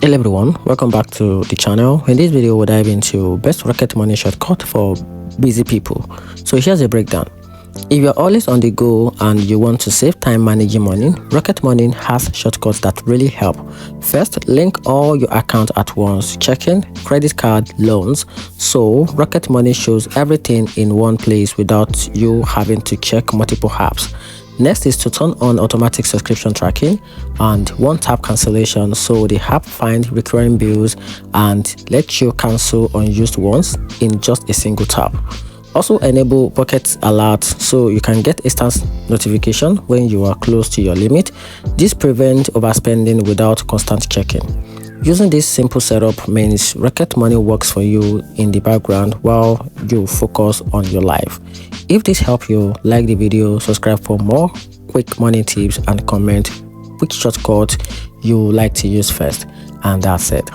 Hello everyone, welcome back to the channel. In this video we'll dive into best Rocket Money shortcut for busy people. So here's a breakdown. If you're always on the go and you want to save time managing money, Rocket Money has shortcuts that really help. First, link all your accounts at once: checking, credit card, loans. So Rocket Money shows everything in one place without you having to check multiple apps. Next is to turn on automatic subscription tracking and one-tap cancellation, so the app finds recurring bills and let you cancel unused ones in just a single tap. Also enable pocket alerts so you can get instant notification when you are close to your limit. This prevents overspending without constant checking. Using this simple setup means Rocket Money works for you in the background while you focus on your life. If this helped you, like the video, subscribe for more quick money tips, and comment which shortcut you like to use first. And that's it.